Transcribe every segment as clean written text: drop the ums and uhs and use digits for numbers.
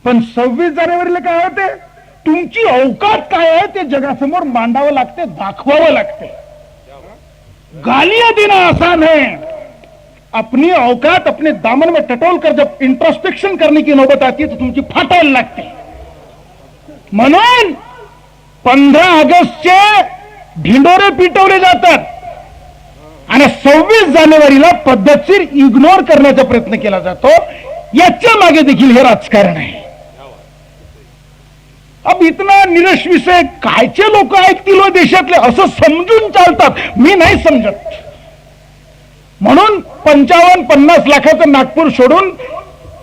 पण 26 जानेवारीला काय होते, तुमची औकात काय आहे ते जगासमोर मांडावं लागते, दाखवावं लागते. गालियां देना आसान है, अपनी औकात अपने दामन में टटोल कर जब इंट्रोस्पेक्शन करने की नौबत आती है तो तुमची फाटायला लागते. म्हणून 15 ऑगस्टचे ढिंडोरे पिटवले जातात आणि 26 जानेवारीला पद्धतशीर इग्नोर करण्याचा प्रयत्न केला जातो. याच्या मागे देखील हे राजकारण आहे. अब इतना निरश विषय कायचे लोक ऐकतील व देशातले असं समजून चालतात, मी नाही समजत. म्हणून 55-50 लाखाचं नागपूर सोडून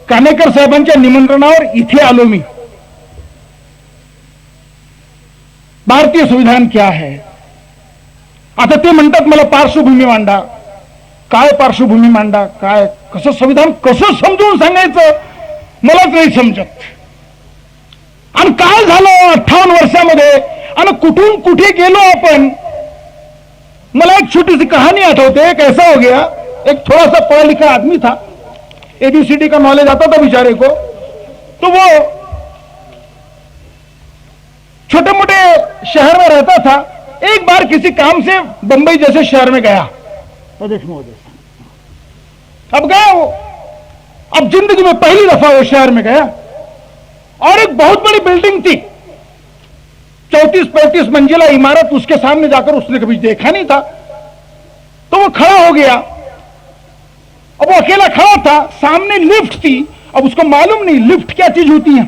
कानेकर साहेबांच्या निमंत्रणावर इथे आलो मी. भारतीय संविधान क्या है, आता ते म्हणतात मला पार्श्वभूमी मांडा. काय पार्श्वभूमी मांडा, काय कसं संविधान कसं समजून सांगायचं मलाच नाही समजत. आणि काय झालं 58 वर्षामध्ये आणि कुठून कुठे गेलो आपण. मला एक छोटी सी कहानी आठवते. कैसा हो गया, एक थोड़ा सा पढ़ा लिखा आदमी था, एबीसीडी का नॉलेज आता था बेचारे को, तो वो छोटे मोटे शहर में रहता था. एक बार किसी काम से बंबई जैसे शहर में गया. अब गया वो, अब जिंदगी में पहली दफा वो शहर में गया और एक बहुत बड़ी बिल्डिंग थी, 34-35 मंजिला इमारत. उसके सामने जाकर उसने कभी देखा नहीं था. तो वो खड़ा हो गया. अब वो अकेला खड़ा था, सामने लिफ्ट थी. अब उसको मालूम नहीं लिफ्ट क्या चीज होती है.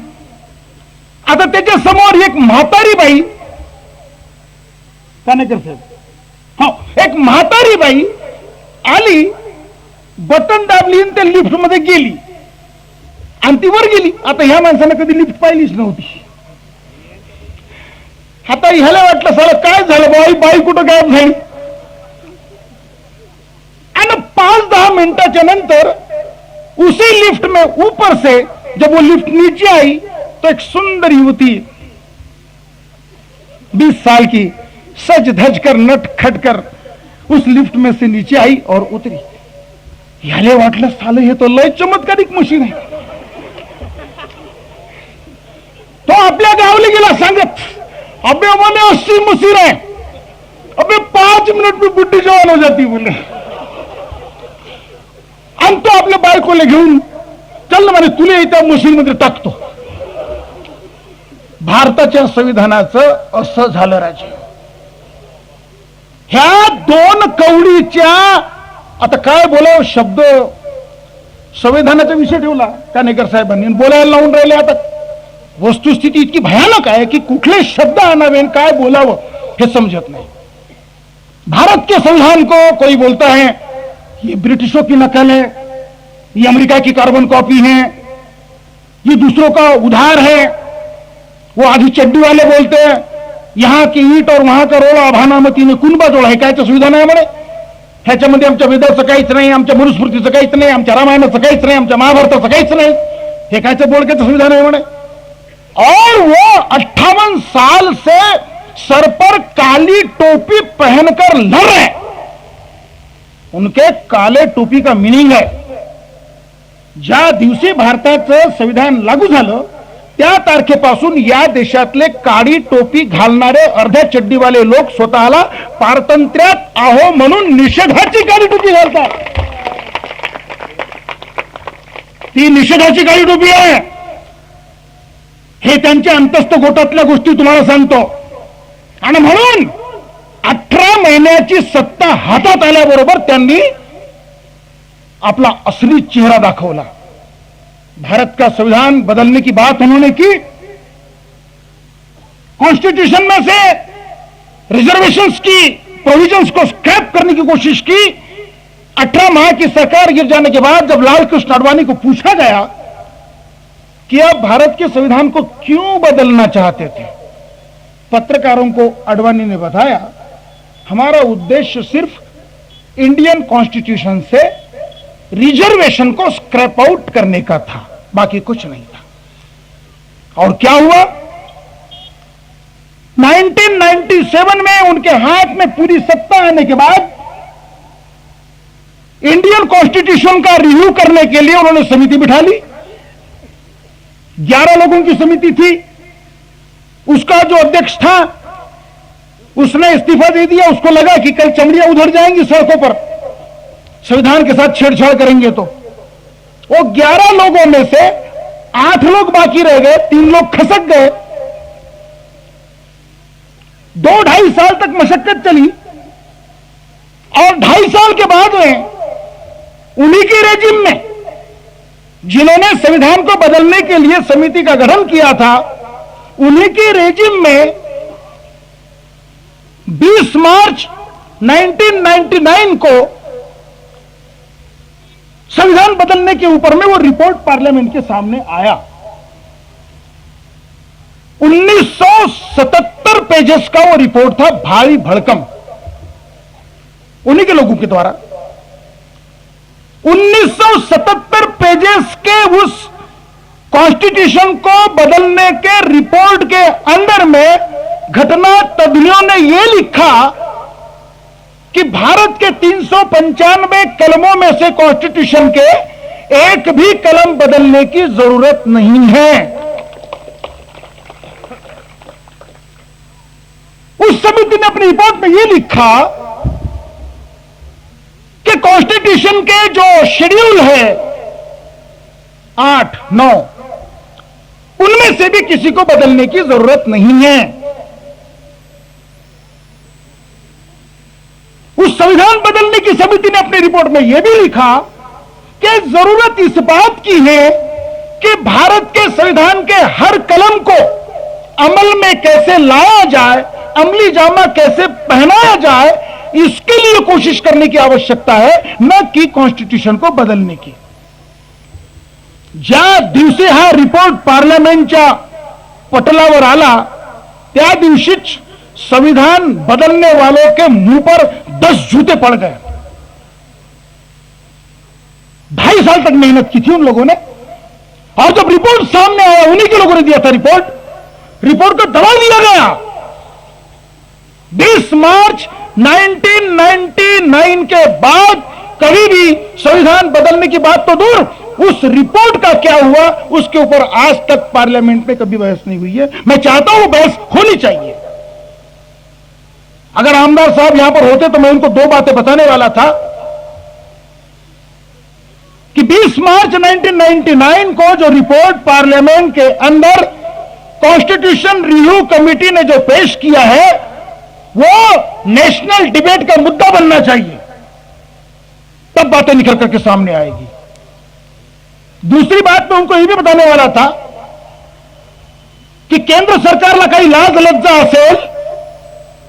आता त्याच्या समोर एक म्हातारी बाई, कानेकर साहेब, हाँ, एक म्हातारी बाई आली, बटन दाबली आणि त्या लिफ्ट मध्ये गेली आणि ती वर गेली. आता ह्या माणसानं कधी लिफ्ट पाहिलीच नव्हती. आता ह्याला वाटलं साला काय झालं बाई, बाई कुठं गायब झाली. आणि 5-10 मिनिटाच्या नंतर उसी लिफ्ट में ऊपर से जब वो लिफ्ट नीचे आई तो एक सुंदर युवती 20 साल की सज धज कर नट खट कर उस लिफ्ट में से नीचे आई और उतरी. ह्याला वाटलं साले हे तो लय चमत्कारिक मशीन आहे. तो आपल्या गावला गेला सांगत, अबे मैंने 80 मशीन है, अबे 5 मिनट में बुड्ढी जवान हो जाती बोले. आणि तो आपल्या बायकोला घेऊन चल ना म्हणे तुला त्या मशीन मध्ये टाकतो. भारताच्या संविधानाचं असं झालं राजे. ह्या 2 कवडीच्या, आता काय बोलावं शब्द, संविधानाचा विषय ठेवला कानेकर साहेबांनी, बोलायला लावून राहिले. आता वस्तुस्थिती इतकी भयानक आहे की कुठले शब्द आणावे काय बोलावं हे समझत नहीं. भारत के संविधान को कोई बोलता है ये ब्रिटिशों की नकल है, ये अमेरिका की कार्बन कॉपी है, ये दूसरों का उधार है. वो आधी चड्डी वाले बोलते हैं यहाँ की ईट और वहां का रोला अभानामतीने कुणबा जोडा हे कायचं संविधान आहे म्हणे. ह्याच्यामध्ये आमच्या वेदाचं काहीच नाही, आमच्या मनुस्मृतीचं काहीच नाही, आमच्या रामायणाचं काहीच नाही, आमच्या महाभारताचं काहीच नाही. हे कायचं बोलक्याचं संविधान आहे म्हणे. और वो 58 साल से सर पर काली टोपी पहनकर लड़ रहे. उनके काले टोपी का मीनिंग है ज्या दिवशी भारताचं संविधान लागू झालं त्या तारखेपासून या देशातले काळी टोपी घालणारे अर्ध्या चड्डीवाले लोक स्वतःला पारतंत्र्यात आहो म्हणून निषेधाची काळी टोपी घालतात. ती निषेधाची काळी टोपी आहे. हे त्यांच्या अंतस्थ गोटातल्या गोष्टी तुम्हाला सांगतो. आणि म्हणून 18 महिन्याची सत्ता हातात आल्याबरोबर त्यांनी आपला असली चेहरा दाखवला. भारत का संविधान बदलने की बात उन्होंने की, कॉन्स्टिट्यूशन में से रिजर्वेशंस की प्रोविजंस को स्क्रैप करने की कोशिश की. 18 माह की सरकार गिर जाने के बाद जब लाल कृष्ण आडवाणी को पूछा गया कि आप भारत के संविधान को क्यों बदलना चाहते थे, पत्रकारों को आडवाणी ने बताया हमारा उद्देश्य सिर्फ इंडियन कॉन्स्टिट्यूशन से रिजर्वेशन को स्क्रैप आउट करने का था, बाकी कुछ नहीं था. और क्या हुआ, 1997 में उनके हाथ में पूरी सत्ता आने के बाद इंडियन कॉन्स्टिट्यूशन का रिव्यू करने के लिए उन्होंने समिति बिठा ली. 11 लोगों की समिति थी, उसका जो अध्यक्ष था उसने इस्तीफा दे दिया। उसको लगा कि कल चमड़ियां उधड़ जाएंगी सड़कों पर, संविधान के साथ छेड़छाड़ करेंगे। तो वो 11 लोगों में से 8 लोग बाकी रह गए, 3 लोग खसक गए। 2-2.5 साल तक मशक्कत चली और 2.5 साल के बाद में उन्हीं के रेजिम में जिन्होंने संविधान को बदलने के लिए समिति का गठन किया था, उन्हीं के रेजिम में 20 मार्च 1999 को संविधान बदलने के ऊपर में वो रिपोर्ट पार्लियामेंट के सामने आया। 1977 पेजेस का वो रिपोर्ट था, भारी भड़कम, उन्हीं के लोगों के द्वारा। 1977 पेजेस के उस कॉन्स्टिट्यूशन को बदलने के रिपोर्ट के अंदर में घटना तज्ञों ने यह लिखा कि भारत के 395 कलमों में से कॉन्स्टिट्यूशन के एक भी कलम बदलने की जरूरत नहीं है। उस समिति ने अपनी रिपोर्ट में यह लिखा कि कॉन्स्टिट्यूशन के जो शेड्यूल है 8, 9, उनमें से भी किसी को बदलने की जरूरत नहीं है। उस संविधान बदलने की समिति ने अपनी रिपोर्ट में यह भी लिखा कि जरूरत इस बात की है कि भारत के संविधान के हर कलम को अमल में कैसे लाया जाए, अमली जामा कैसे पहनाया जाए, इसके लिए कोशिश करने की आवश्यकता है, न कि कॉन्स्टिट्यूशन को बदलने की। ज्या दिवशी हा रिपोर्ट पार्लमेंटच्या पटलावर आला त्या दिवशीच संविधान बदलने वालों के मुंह पर 10 जूते पड़ गए। 2.5 साल तक मेहनत की थी उन लोगों ने, और जब रिपोर्ट सामने आया, उन्हीं के लोगों ने दिया था रिपोर्ट को दबा दिया गया। 20 मार्च 1999 के बाद कभी भी संविधान बदलने की बात तो दूर, उस रिपोर्ट का क्या हुआ उसके ऊपर आज तक पार्लियामेंट में कभी बहस नहीं हुई है। मैं चाहता हूं बहस होनी चाहिए। अगर आमदार साहब यहां पर होते तो मैं उनको 2 बातें बताने वाला था कि 20 मार्च 1999 को जो रिपोर्ट पार्लियामेंट के अंदर कॉन्स्टिट्यूशन रिव्यू कमेटी ने जो पेश किया है वो नेशनल डिबेट का मुद्दा बनना चाहिए, तब बातें निकल करके सामने आएगी। दूसरी बात मैं उनको यह भी बताने वाला था की केंद्र सरकारला काही लाज लज्जा असेल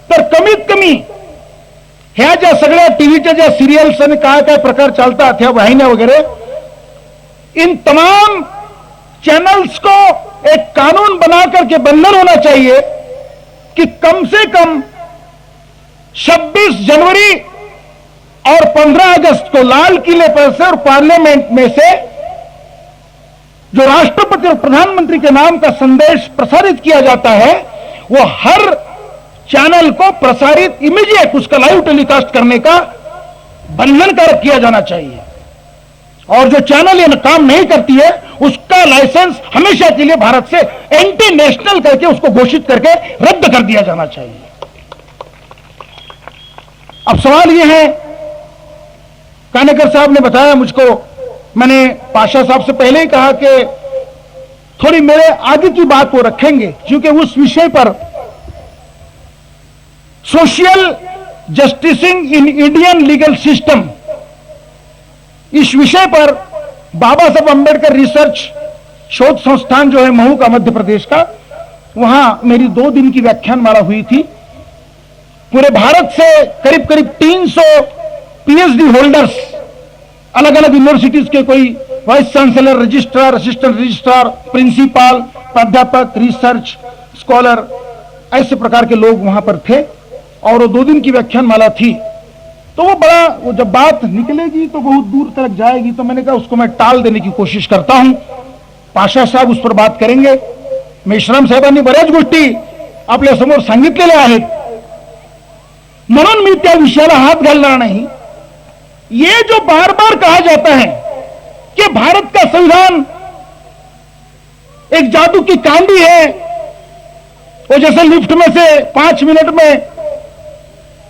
तर कमीत कमी ह्या ज्या सगळ्या टीव्हीच्या ज्या सिरियल्स आणि काय काय प्रकार चालतात, ह्या वाहिन्या वगैरे, इन तमाम चैनल्स को एक कानून बना करके बंधन होना चाहिए कि कम से कम 26 जनवरी और 15 अगस्त को लाल किले पर से और पार्लियामेंट में से जो राष्ट्रपति और प्रधानमंत्री के नाम का संदेश प्रसारित किया जाता है, वो हर चैनल को प्रसारित इमीडिएट उसका लाइव टेलीकास्ट करने का बंधन कारक किया जाना चाहिए। और जो चैनल ये काम नहीं करती है उसका लाइसेंस हमेशा के लिए भारत से एंटी नेशनल करके उसको घोषित करके रद्द कर दिया जाना चाहिए। अब सवाल ये है, कानेकर साहब ने बताया मुझको, मैंने पाशा साहब से पहले ही कहा कि थोड़ी मेरे आगे की बात वो रखेंगे, क्योंकि उस विषय पर social justicing in Indian legal system, इस विषय पर बाबा साहब अंबेडकर रिसर्च शोध संस्थान जो है महू का मध्य प्रदेश का, वहां मेरी 2 दिन की व्याख्यानमाला हुई थी। पूरे भारत से करीब करीब 300 पीएचडी होल्डर्स, अलग अलग यूनिवर्सिटीज के, कोई vice chancellor, registrar, assistant registrar, principal, प्राध्यापक, रिसर्च स्कॉलर, ऐसे प्रकार के लोग वहां पर थे और वो 2 दिन की व्याख्यानमाला थी। तो वो जब बात निकलेगी तो बहुत दूर तक जाएगी, तो मैंने कहा उसको मैं टाल देने की कोशिश करता हूं। पाशा साहेब उस पर बात करेंगे। मेश्राम साहेबांनी बऱ्याच गोष्टी आपल्या समोर सांगितलेल्या आहेत, म्हणून मी त्या विषयाला हात घालणार नाही। ये जो बार बार कहा जाता है कि भारत का संविधान एक जादू की कांडी है, वो जैसे लिफ्ट में से 5 मिनट में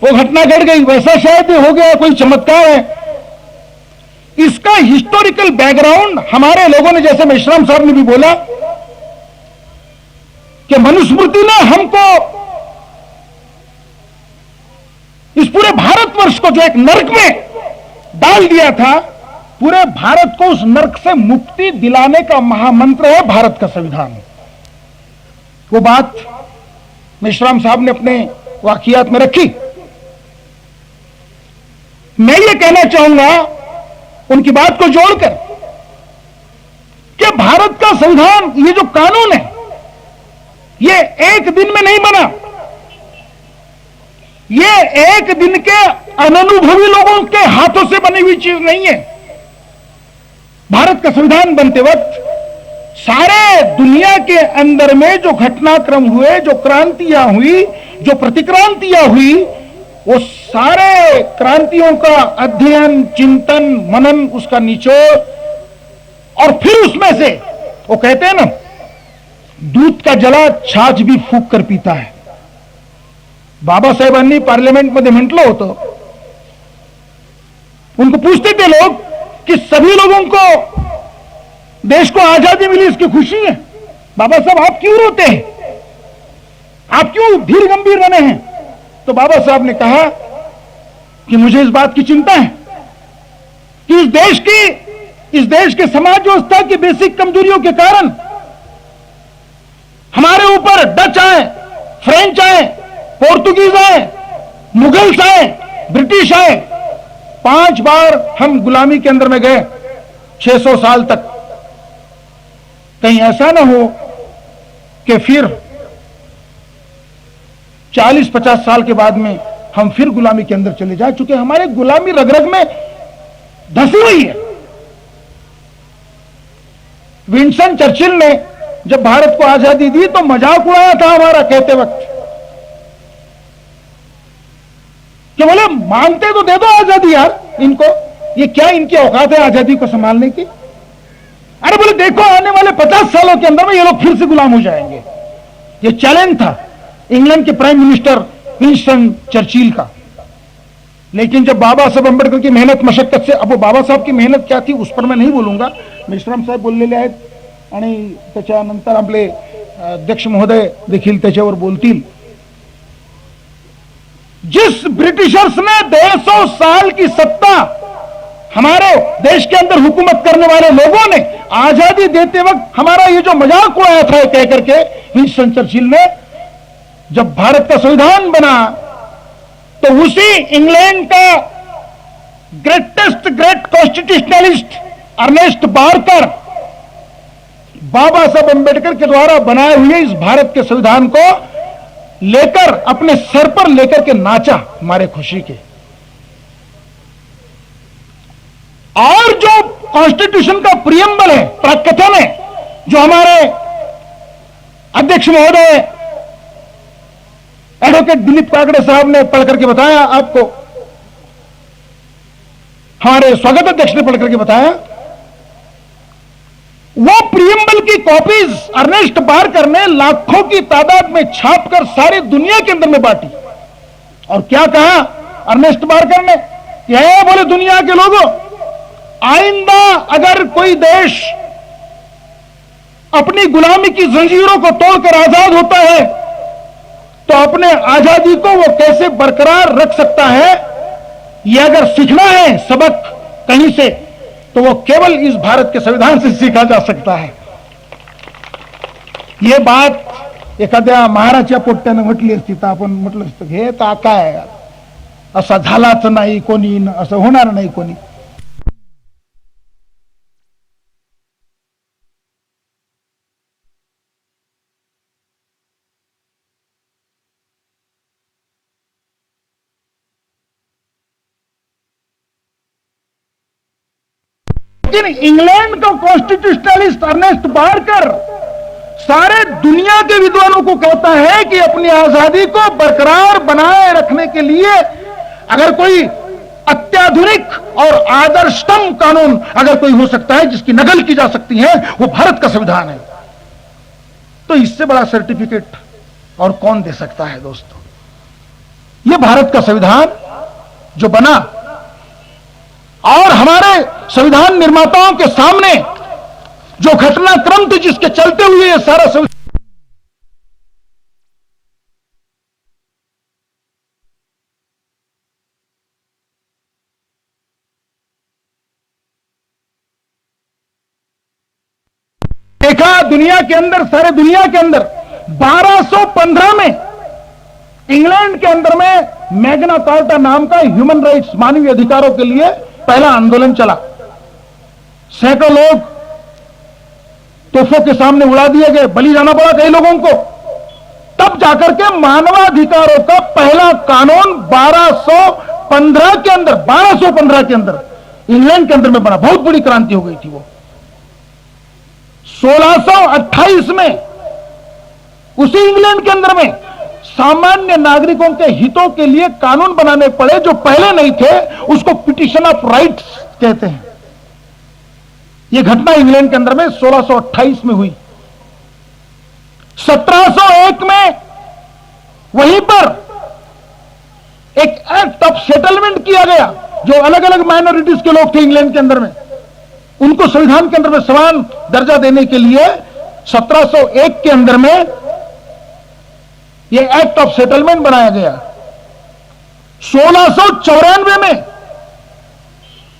वो घटना घट गई, वैसा शायद हो गया, कोई चमत्कार है। इसका हिस्टोरिकल बैकग्राउंड हमारे लोगों ने, जैसे मेश्राम साहब ने भी बोला कि मनुस्मृति ने हमको इस पूरे भारतवर्ष को जो एक नरक में डाल दिया था, पूरे भारत को उस नरक से मुक्ति दिलाने का महामंत्र है भारत का संविधान। वो बात मेश्राम साहब ने अपने वाकियात में रखी। मैं ये कहना चाहूंगा उनकी बात को जोड़कर कि भारत का संविधान, ये जो कानून है, ये एक दिन में नहीं बना। ये एक दिन के अनुभवी लोगों के हाथों से बनी हुई चीज नहीं है। भारत का संविधान बनते वक्त सारे दुनिया के अंदर में जो घटनाक्रम हुए, जो क्रांतियां हुई, जो प्रतिक्रांतियां हुई, वो सारे क्रांतियों का अध्ययन, चिंतन, मनन, उसका निचोड़, और फिर उसमें से वो कहते हैं ना, दूध का जला छाछ भी फूंक कर पीता है। बाबासाहेबांनी पार्लियामेंटमध्ये म्हटलं होतं, उनको पूछते थे लोग कि सभी लोगों को देश को आजादी मिली, इसकी खुशी है, बाबा साहब आप क्यों रोते हैं, आप क्यों धीर गंभीर बने हैं? तो बाबा साहब ने कहा कि मुझे इस बात की चिंता है कि इस देश के समाज व्यवस्था की बेसिक कमजोरियों के कारण हमारे ऊपर डच आए, फ्रेंच आए, पोर्तुगीज आए, मुगल्स आए, ब्रिटिश आए, 5 बार हम गुलामी के अंदर में गए 600 साल तक। कहीं ऐसा ना हो कि फिर 40-50 साल के बाद में हम फिर गुलामी के अंदर चले जाए, चूंकि हमारे गुलामी रग-रग में धसी हुई है। विंस्टन चर्चिल ने जब भारत को आजादी दी तो मजाक उड़ाया था हमारा, कहते वक्त कि बोले मांगते तो दे दो आजादी यार इनको, ये क्या इनकी औकात है आजादी को संभालने की? अरे बोले देखो आने वाले 50 सालों के अंदर में ये लोग फिर से गुलाम हो जाएंगे। ये चैलेंज था इंग्लैंड के प्राइम मिनिस्टर विंस्टन चर्चिल का। लेकिन जब बाबा साहेब आंबेडकर की मेहनत मशक्कत से, अब वो बाबा साहेब की मेहनत क्या थी उस पर मैं नहीं बोलूंगा, मेश्राम साहेब बोललेले आहेत आणि त्याच्यानंतर आपले अध्यक्ष महोदय देखील त्याच्यावर बोलतील। जिस ब्रिटिशर्स ने 150 साल की सत्ता हमारे देश के अंदर हुकूमत करने वाले लोगों ने आजादी देते वक्त हमारा ये जो मजाक उड़ाया था कह करके विंस्टन चर्चिल ने, जब भारत का संविधान बना तो उसी इंग्लैंड का ग्रेट कॉन्स्टिट्यूशनलिस्ट अर्नेस्ट बारकर बाबा साहब अंबेडकर के द्वारा बनाए हुए इस भारत के संविधान को लेकर अपने सर पर लेकर के नाचा हमारे खुशी के। और जो कॉन्स्टिट्यूशन का प्रियम्बल है, प्रकथन है, जो हमारे अध्यक्ष महोदय एडवोकेट दिलीप कागड़े साहब ने पढ़ करके बताया, आपको हमारे स्वागत अध्यक्ष ने पढ़ करके बताया, वो प्रियम्बल की कॉपीज अर्नेस्ट बारकर ने लाखों की तादाद में छापकर सारी दुनिया के अंदर में बांटी। और क्या कहा अर्नेस्ट बारकर ने? यह बोले दुनिया के लोगों, आइंदा अगर कोई देश अपनी गुलामी की जंजीरों को तोड़कर आजाद होता है तो अपने आजादी को वो कैसे बरकरार रख सकता है, यह अगर सीखना है सबक कहीं से तो वो केवल इस भारत के संविधान से सीखा जा सकता है। ये बात एखाद्या महाराच्या पोट्ट्यानं म्हटली असती तर आपण म्हटलं असतं हे तर काय असा झालाच नाही कोणी, असं होणार नाही कोणी। लेकिन इंग्लैंड का कॉन्स्टिट्यूशनलिस्ट अर्नेस्ट बारकर सारे दुनिया के विद्वानों को कहता है कि अपनी आजादी को बरकरार बनाए रखने के लिए अगर कोई अत्याधुनिक और आदर्शतम कानून अगर कोई हो सकता है जिसकी नकल की जा सकती है वो भारत का संविधान है। तो इससे बड़ा सर्टिफिकेट और कौन दे सकता है दोस्तों। यह भारत का संविधान जो बना, और हमारे संविधान निर्माताओं के सामने जो घटनाक्रम थे जिसके चलते हुए यह सारा संविधान देखा दुनिया के अंदर, सारे दुनिया के अंदर 1215 में इंग्लैंड के अंदर में मैग्ना कार्टा नाम का ह्यूमन राइट्स, मानवीय अधिकारों के लिए पहला आंदोलन चला। सैकड़ों लोग तोहफों के सामने उड़ा दिए गए, बलि जाना पड़ा कई लोगों को। तब जाकर के मानवाधिकारों का पहला कानून 1215 के अंदर इंग्लैंड के अंदर में बना। बहुत बड़ी क्रांति हो गई थी वो। 1628 में उसी इंग्लैंड के अंदर में सामान्य नागरिकों के हितों के लिए कानून बनाने पड़े जो पहले नहीं थे। उसको पिटिशन ऑफ राइट्स कहते हैं। यह घटना इंग्लैंड के अंदर में 1628 में हुई। 1701 में वहीं पर एक एक्ट ऑफ सेटलमेंट किया गया। जो अलग अलग माइनॉरिटीज के लोग थे इंग्लैंड के अंदर में, उनको संविधान के अंदर में समान दर्जा देने के लिए 1701 के अंदर में यह एक्ट ऑफ सेटलमेंट बनाया गया। 1694 में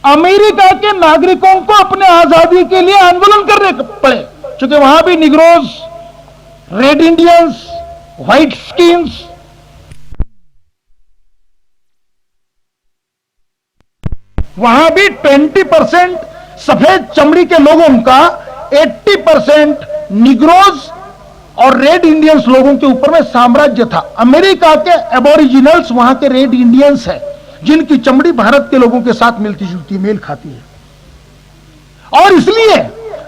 अमेरिका के नागरिकों को अपने आजादी के लिए आंदोलन करने पड़े, क्योंकि वहां भी Negroes, red Indians, white skins, वहां भी 20% सफेद चमड़ी के लोगों का 80% निग्रोज और रेड इंडियंस लोगों के ऊपर में साम्राज्य था। अमेरिका के एबोरिजिनल्स वहां के रेड इंडियंस हैं, जिनकी चमड़ी भारत के लोगों के साथ मिलती जुलती मेल खाती है। और इसलिए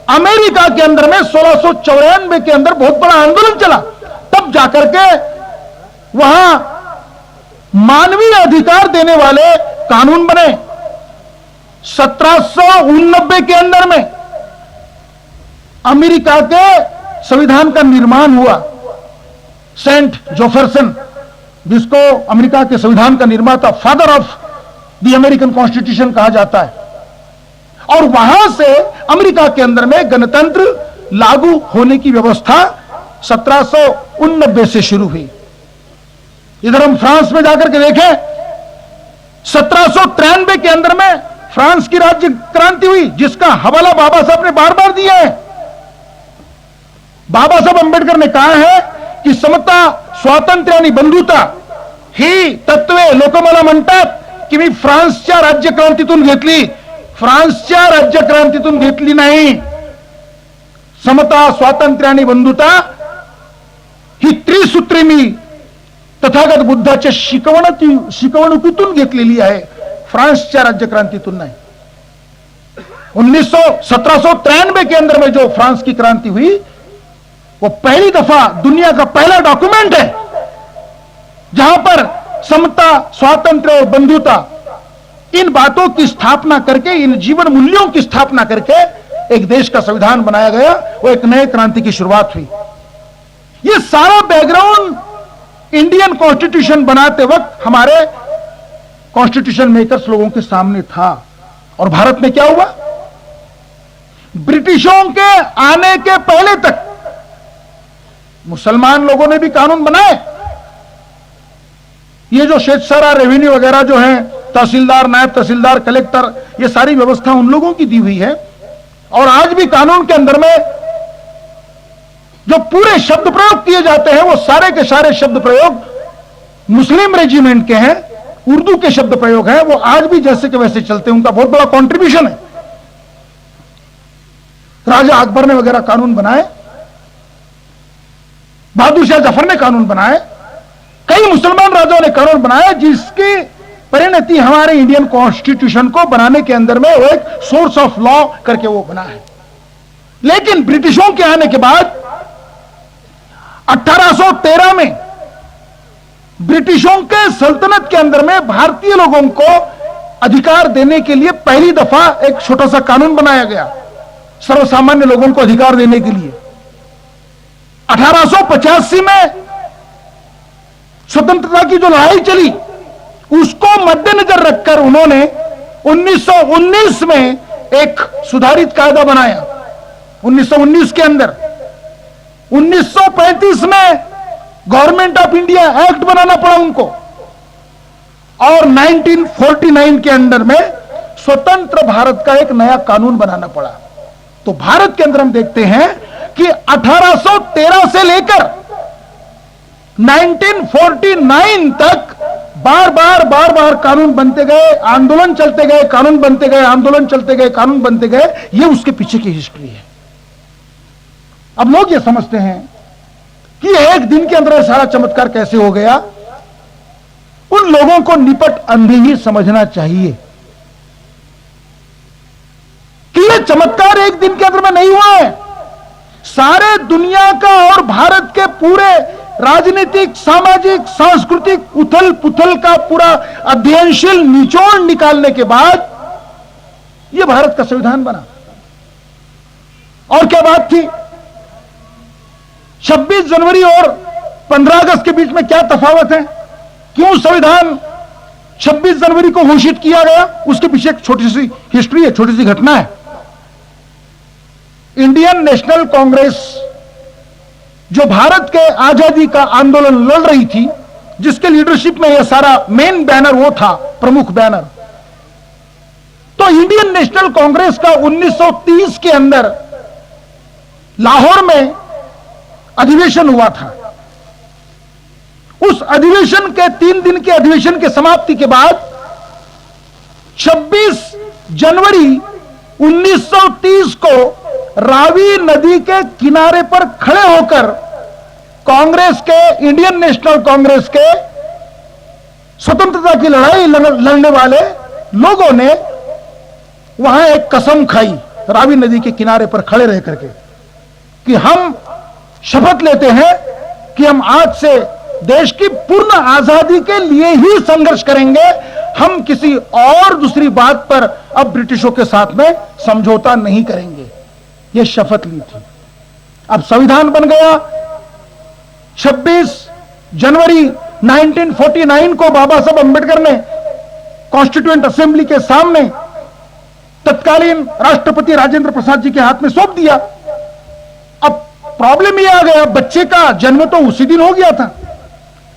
अमेरिका के अंदर में 1694 के अंदर बहुत बड़ा आंदोलन चला। तब जाकर के वहां मानवीय अधिकार देने वाले कानून बने। 1789 के अंदर में अमेरिका के संविधान का निर्माण हुआ। सेंट जोफरसन, जिसको अमेरिका के संविधान का निर्माता, father of the American constitution कहा जाता है, और वहां से अमेरिका के अंदर में गणतंत्र लागू होने की व्यवस्था 1789 से शुरू हुई। इधर हम फ्रांस में जाकर के देखें, 1793 के अंदर में फ्रांस की राज्य क्रांति हुई, जिसका हवाला बाबा साहब ने बार बार दिया है। बाबा साहब अंबेडकर ने कहा है की समता, स्वातंत्र्य आणि बंधुता ही तत्वे लोक मला म्हणतात की मी फ्रान्सच्या राज्यक्रांतीतून घेतली. फ्रान्सच्या राज्यक्रांतीतून घेतली नाही. समता, स्वातंत्र्य आणि बंधुता ही त्रिसूत्री मी तथागत बुद्धाच्या शिकवणुकीतून घेतलेली आहे, फ्रांसच्या राज्यक्रांतीतून नाही. 1793 के अंदर में जो फ्रांस की क्रांति हुई, वो पहली दफा दुनिया का पहला डॉक्यूमेंट है जहां पर समता, स्वातंत्र्य और बंधुता, इन बातों की स्थापना करके, इन जीवन मूल्यों की स्थापना करके एक देश का संविधान बनाया गया. वो एक नए क्रांति की शुरुआत हुई. ये सारा बैकग्राउंड इंडियन कॉन्स्टिट्यूशन बनाते वक्त हमारे कॉन्स्टिट्यूशन मेकर्स लोगों के सामने था. और भारत में क्या हुआ, ब्रिटिशों के आने के पहले तक मुसलमान लोगों ने भी कानून बनाए. ये जो शेतसारा, रेवेन्यू वगैरह जो है, तहसीलदार, नायब तहसीलदार, कलेक्टर, ये सारी व्यवस्था उन लोगों की दी हुई है. और आज भी कानून के अंदर में जो पूरे शब्द प्रयोग किए जाते हैं, वो सारे के सारे शब्द प्रयोग मुस्लिम रेजिमेंट के हैं, उर्दू के शब्द प्रयोग हैं. वो आज भी जैसे के वैसे चलते हैं. उनका बहुत बड़ा कंट्रीब्यूशन है. राजा अकबर ने वगैरह कानून बनाए, बहादुर शाह जफर ने कानून बनाए, कई मुसलमान राजाओं ने कानून बनाए, जिसकी परिणति हमारे इंडियन कॉन्स्टिट्यूशन को बनाने के अंदर में वो एक सोर्स ऑफ लॉ करके वो बना है. लेकिन ब्रिटिशों के आने के बाद 1813 में ब्रिटिशों के सल्तनत के अंदर में भारतीय लोगों को अधिकार देने के लिए पहली दफा एक छोटा सा कानून बनाया गया, सर्वसामान्य लोगों को अधिकार देने के लिए. 1885 में स्वतंत्रता की जो लड़ाई चली उसको मद्देनजर रखकर उन्होंने 1919 में एक सुधारित कायदा बनाया। 1919 के अंदर 1935 में गवर्नमेंट ऑफ इंडिया एक्ट बनाना पड़ा उनको, और 1949 के अंदर में स्वतंत्र भारत का एक नया कानून बनाना पड़ा। तो भारत के अंदर हम देखते हैं कि 1813 से लेकर 1949 तक बार बार कानून बनते गए, आंदोलन चलते गए, कानून बनते गए, आंदोलन चलते गए, कानून बनते गए। ये उसके पीछे की हिस्ट्री है। अब लोग ये समझते हैं कि एक दिन के अंदर सारा चमत्कार कैसे हो गया। उन लोगों को निपट अंधे ही समझना चाहिए कि यह चमत्कार एक दिन के अंदर में नहीं हुआ है। सारे दुनिया का और भारत के पूरे राजनीतिक, सामाजिक, सांस्कृतिक उथल पुथल का पूरा अध्ययनशील निचोड़ निकालने के बाद यह भारत का संविधान बना। और क्या बात थी? 26 जनवरी और 15 अगस्त के बीच में क्या तफावत है? क्यों संविधान 26 जनवरी को घोषित किया गया? उसके पीछे एक छोटी सी हिस्ट्री है, छोटी सी घटना है। इंडियन नेशनल कांग्रेस जो भारत के आजादी का आंदोलन लड़ रही थी, जिसके लीडरशिप में यह सारा मेन बैनर वो था, प्रमुख बैनर, तो इंडियन नेशनल कांग्रेस का 1930 के अंदर लाहौर में अधिवेशन हुआ था। उस अधिवेशन के 3 दिन के अधिवेशन के समाप्ति के बाद 26 जनवरी 1930 को रावी नदी के किनारे पर खड़े होकर कांग्रेस के, इंडियन नेशनल कांग्रेस के स्वतंत्रता की लड़ाई लड़ने वाले लोगों ने वहां एक कसम खाई, रावी नदी के किनारे पर खड़े रह करके, कि हम शपथ लेते हैं कि हम आज से देश की पूर्ण आजादी के लिए ही संघर्ष करेंगे। हम किसी और दूसरी बात पर अब ब्रिटिशों के साथ में समझौता नहीं करेंगे। यह शपथ ली थी। अब संविधान बन गया। 26 जनवरी 1949 को बाबा साहब अंबेडकर ने कॉन्स्टिट्यूएंट असेंबली के सामने तत्कालीन राष्ट्रपति राजेंद्र प्रसाद जी के हाथ में सौंप दिया। अब प्रॉब्लम यह आ गया, बच्चे का जन्म तो उसी दिन हो गया था,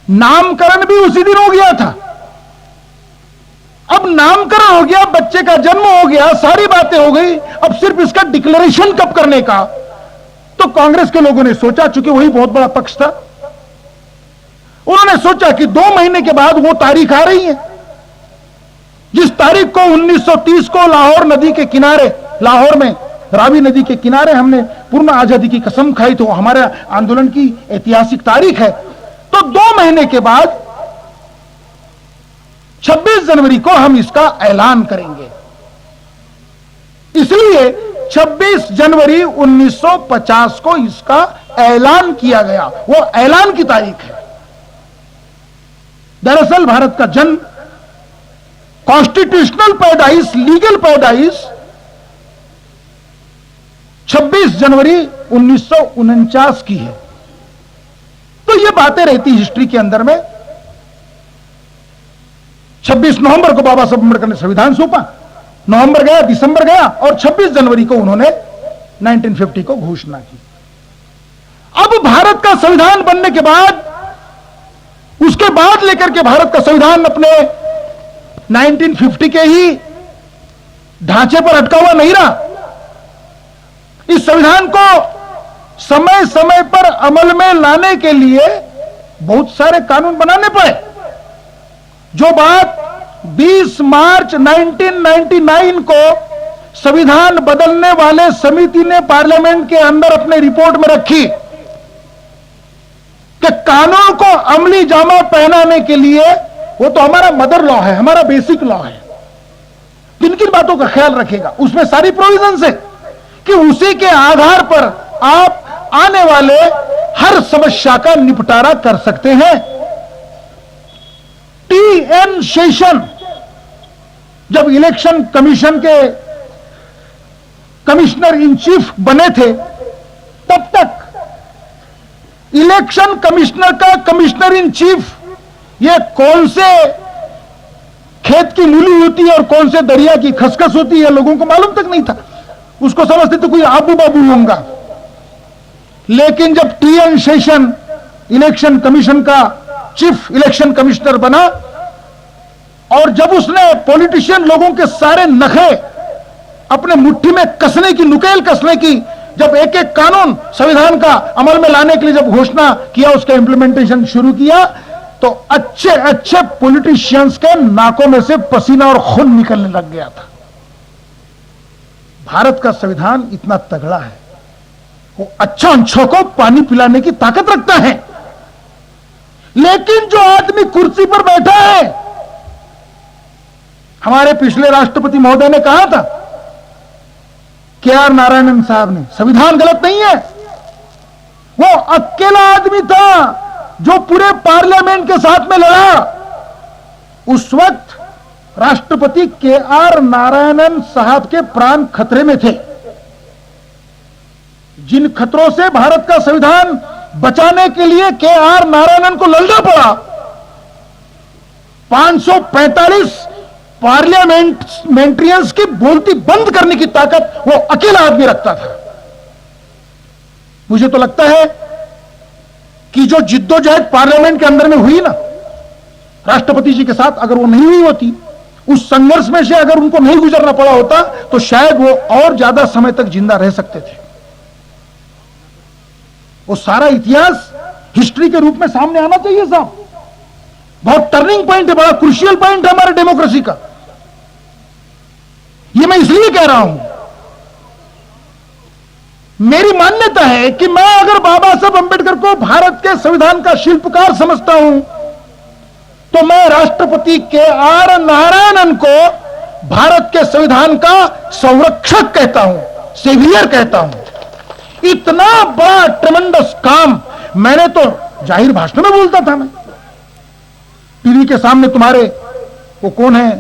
नामकरण भी उसी दिन हो गया था। अब नामकरण हो गया, बच्चे का जन्म हो गया, सारी बातें हो गई, अब सिर्फ इसका डिक्लेरेशन कब करने का। तो कांग्रेस के लोगों ने सोचा, चूंकि वही बहुत बड़ा पक्ष था, उन्होंने सोचा कि 2 महीने के बाद वो तारीख आ रही है जिस तारीख को 1930 को लाहौर नदी के किनारे, लाहौर में रावी नदी के किनारे हमने पूर्ण आजादी की कसम खाई, तो हमारे आंदोलन की ऐतिहासिक तारीख है। तो 2 महीने के बाद 26 जनवरी को हम इसका ऐलान करेंगे। इसलिए 26 जनवरी 1950 को इसका ऐलान किया गया। वो ऐलान की तारीख है। दरअसल भारत का जन्म, कॉन्स्टिट्यूशनल पैदाइश, लीगल पैदाइश 26 जनवरी 1949 की है। तो ये बातें रहती हिस्ट्री के अंदर में। 26 नवंबर को बाबा साहब अम्बेडकर ने संविधान सौंपा, नवंबर गया, दिसंबर गया, और 26 जनवरी को उन्होंने 1950 को घोषणा की। अब भारत का संविधान बनने के बाद, उसके बाद लेकर के भारत का संविधान अपने 1950 के ही ढांचे पर अटका हुआ नहीं रहा। इस संविधान को समय समय पर अमल में लाने के लिए बहुत सारे कानून बनाने पड़े। जो बात 20 मार्च 1999 को संविधान बदलने वाले समिति ने पार्लियामेंट के अंदर अपने रिपोर्ट में रखी कि कानून को अमली जामा पहनाने के लिए, वो तो हमारा मदर लॉ है, हमारा बेसिक लॉ है, किन किन बातों का ख्याल रखेगा, उसमें सारी प्रोविजंस है कि उसी के आधार पर आप आने वाले हर समस्या का निपटारा कर सकते हैं। टी.एन. शेषन जब इलेक्शन कमीशन के कमिश्नर इन चीफ बने थे, तब तक इलेक्शन कमिश्नर का कमिश्नर इन चीफ, ये कौन से खेत की मूली होती है और कौन से दरिया की खसखस होती है, लोगों को मालूम तक नहीं था। उसको समझते तो कोई आबू बाबू होगा। लेकिन जब टीएन शेषन इलेक्शन कमीशन का चीफ इलेक्शन कमिश्नर बना और जब उसने पॉलिटिशियन लोगों के सारे नखरे अपने मुट्ठी में कसने की, नुकेल कसने की, जब एक एक कानून संविधान का अमल में लाने के लिए जब घोषणा किया, उसका इंप्लीमेंटेशन शुरू किया, तो अच्छे अच्छे पॉलिटिशियंस के नाकों में से पसीना और खून निकलने लग गया था। भारत का संविधान इतना तगड़ा है, वो अच्छा अंछों को पानी पिलाने की ताकत रखता है। लेकिन जो आदमी कुर्सी पर बैठा है, हमारे पिछले राष्ट्रपति महोदय ने कहा था, के.आर. नारायणन साहब ने, संविधान गलत नहीं है। वो अकेला आदमी था जो पूरे पार्लियामेंट के साथ में लड़ा। उस वक्त राष्ट्रपति के.आर. नारायणन साहब के प्राण खतरे में थे। जिन खतरों से भारत का संविधान बचाने के लिए के.आर. नारायणन को लड़ना पड़ा, 545 पार्लियामेंट्रियंस की बोलती बंद करने की ताकत वो अकेला आदमी रखता था। मुझे तो लगता है कि जो जिद्दोजहद पार्लियामेंट के अंदर में हुई ना राष्ट्रपति जी के साथ, अगर वो नहीं हुई होती, उस संघर्ष में से अगर उनको नहीं गुजरना पड़ा होता, तो शायद वो और ज्यादा समय तक जिंदा रह सकते थे। वो सारा इतिहास हिस्ट्री के रूप में सामने आना चाहिए साहब। बहुत टर्निंग पॉइंट है, बड़ा क्रूशियल पॉइंट है हमारे डेमोक्रेसी का। ये मैं इसलिए कह रहा हूं, मेरी मान्यता है कि मैं अगर बाबा साहब अंबेडकर को भारत के संविधान का शिल्पकार समझता हूं, तो मैं राष्ट्रपति के.आर. नारायणन को भारत के संविधान का संरक्षक कहता हूं, सेवियर कहता हूं। इतना बड़ा ट्रेमेंडस काम मैंने तो जाहिर भाषण में बोलता था। मैं टीवी के सामने, तुम्हारे वो कौन है,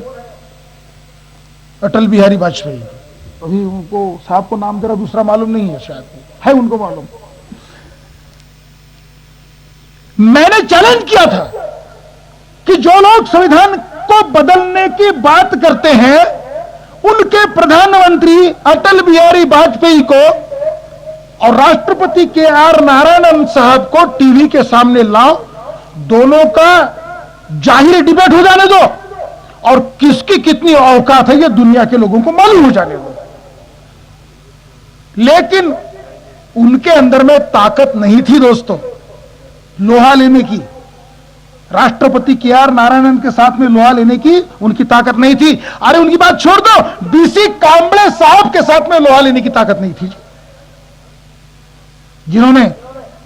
अटल बिहारी वाजपेयी, अभी उनको साहब को नाम जरा दूसरा मालूम नहीं है, शायद है उनको मालूम। मैंने चैलेंज किया था कि जो लोग संविधान को बदलने की बात करते हैं, उनके प्रधानमंत्री अटल बिहारी वाजपेयी को और राष्ट्रपति के.आर. नारायणन साहब को टीवी के सामने लाओ, दोनों का जाहिर डिबेट हो जाने दो और किसकी कितनी औकात है ये दुनिया के लोगों को मालूम हो जाने दो। लेकिन उनके अंदर में ताकत नहीं थी दोस्तों, लोहा लेने की। राष्ट्रपति के.आर. नारायणन के साथ में लोहा लेने की उनकी ताकत नहीं थी। अरे उनकी बात छोड़ दो, बीसी कांबळे साहब के साथ में लोहा लेने की ताकत नहीं थी, जिन्होंने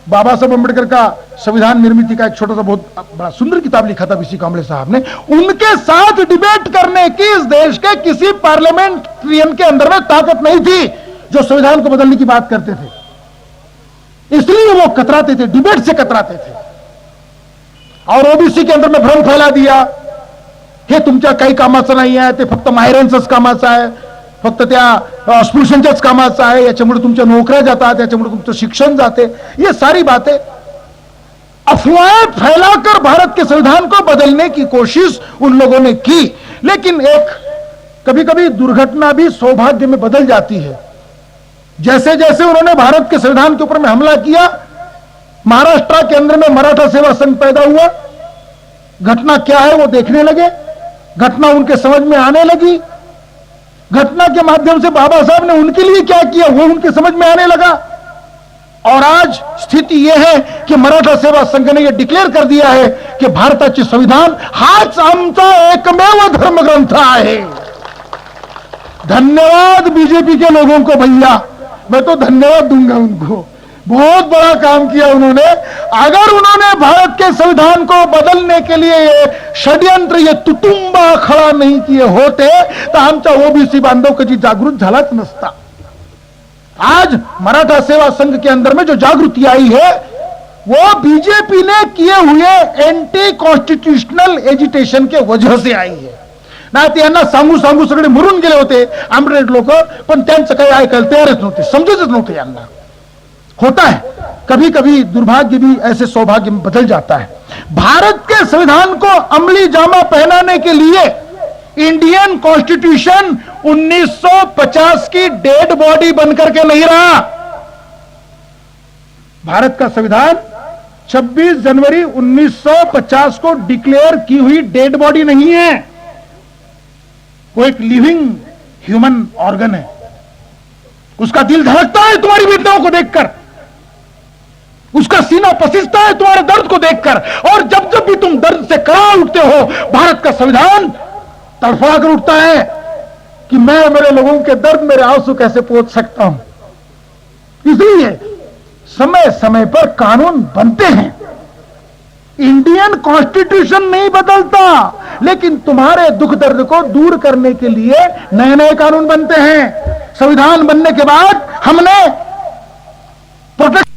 बाबा साहब अंबेडकर का संविधान निर्मिति का एक छोटा सा बहुत बड़ा सुंदर किताब लिखा था बीसी कांबळे साहब ने। उनके साथ डिबेट करने की इस देश के किसी पार्लियामेंट्रियन के अंदर में ताकत नहीं थी जो संविधान को बदलने की बात करते थे। इसलिए वो कतराते थे, डिबेट से कतराते थे। और ओबीसी के अंदर में भ्रम फैला दिया, हे तुमच्या काही कामाचं नाही आहे, ते फक्त माहेरांचंच कामाचं आहे, फक्त त्या अस्पृश्यांच्याच कामाचं आहे, याच्यामुळे तुमच्या नोकऱ्या जातात, याच्यामुळे तुमचं शिक्षण जाते। ये सारी बातें अफवाहें फैलाकर भारत के संविधान को बदलने की कोशिश उन लोगों ने की। लेकिन एक कभी कभी दुर्घटना भी सौभाग्य में बदल जाती है। जैसे जैसे उन्होंने भारत के संविधान के ऊपर में हमला किया, महाराष्ट्र के अंदर में मराठा सेवा संघ पैदा हुआ। घटना क्या है वो देखने लगे, घटना उनके समझ में आने लगी, घटना के माध्यम से बाबा साहब ने उनके लिए क्या किया वो उनके समझ में आने लगा। और आज स्थिति यह है कि मराठा सेवा संघ ने यह डिक्लेअर कर दिया है कि भारताचे संविधान हाच आमचा एकमेव धर्मग्रंथ आहे। धन्यवाद बीजेपी के लोगों को भैया, मैं तो धन्यवाद दूंगा उनको, बहुत बड़ा काम किया उन्होंने। अगर उन्होंने भारत के संविधान को बदलने के लिए ये षड्यंत्र, ये तुटुंबा खड़ा नहीं किए होते तो आमचा ओबीसी बांधव कधी जागृत झालाच नसता। आज मराठा सेवा संघ के अंदर में जो जागृति आई है वो बीजेपी ने किए हुए एंटी कॉन्स्टिट्यूशनल एजिटेशन के वजह से आई है। ना ते यांना सांगू सांगू सगळे मरून गेले होते आंबेडकर लोक, पण त्यांचं काही ऐकायला तयारच नव्हते, समजतच नव्हते यांना। होता है कभी कभी दुर्भाग्य भी ऐसे सौभाग्य में बदल जाता है। भारत के संविधान को अमली जामा पहनाने के लिए इंडियन कॉन्स्टिट्यूशन 1950 की डेड बॉडी बनकर के नहीं रहा। भारत का संविधान 26 जनवरी 1950 को डिक्लेयर की हुई डेड बॉडी नहीं है, वो एक लिविंग ह्यूमन ऑर्गन है। उसका दिल धड़कता है तुम्हारी वेदनाओं को देखकर, उसका सीना पसीजता है तुम्हारे दर्द को देखकर, और जब जब भी तुम दर्द से कराह उठते हो, भारत का संविधान तड़फड़ा कर उठता है कि मैं मेरे लोगों के दर्द, मेरे आंसू कैसे पहुंच सकता हूं। इसलिए समय समय पर कानून बनते हैं। इंडियन कॉन्स्टिट्यूशन नहीं बदलता, लेकिन तुम्हारे दुख दर्द को दूर करने के लिए नए नए कानून बनते हैं। संविधान बनने के बाद हमने protection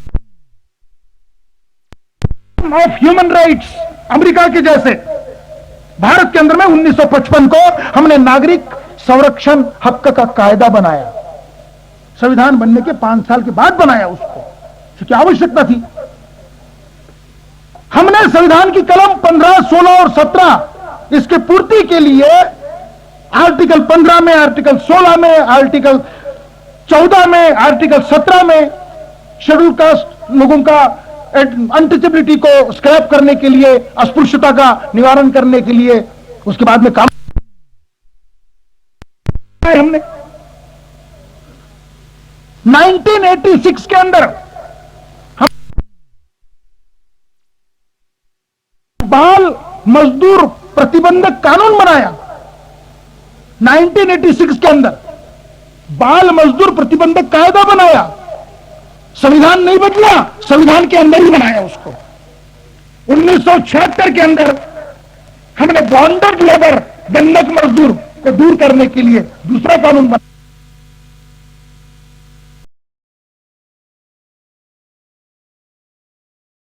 of human rights, America के जैसे, भारत के अंदर में 1955 को हमने नागरिक संरक्षण हक का कायदा बनाया। संविधान बनने के 5 साल के बाद बनाया उसको, क्या आवश्यकता थी। हमने संविधान की कलम 15, 16 और 17 इसके पूर्ति के लिए आर्टिकल 15 में, आर्टिकल 16 में, आर्टिकल 14 में, आर्टिकल 17 में शेड्यूल कास्ट लोगों का अनटचेबिलिटी को स्क्रैप करने के लिए, अस्पृश्यता का निवारण करने के लिए, उसके बाद में काम हमने 1986 के अंदर बाल मजदूर प्रतिबंधक कानून बनाया। 1986 के अंदर बाल मजदूर प्रतिबंधक कायदा बनाया। संविधान नहीं बदला, संविधान के अंदर ही बनाया उसको। 1976 के अंदर हमने बॉन्डेड लेबर, बंधक मजदूर को दूर करने के लिए दूसरा कानून बनाया।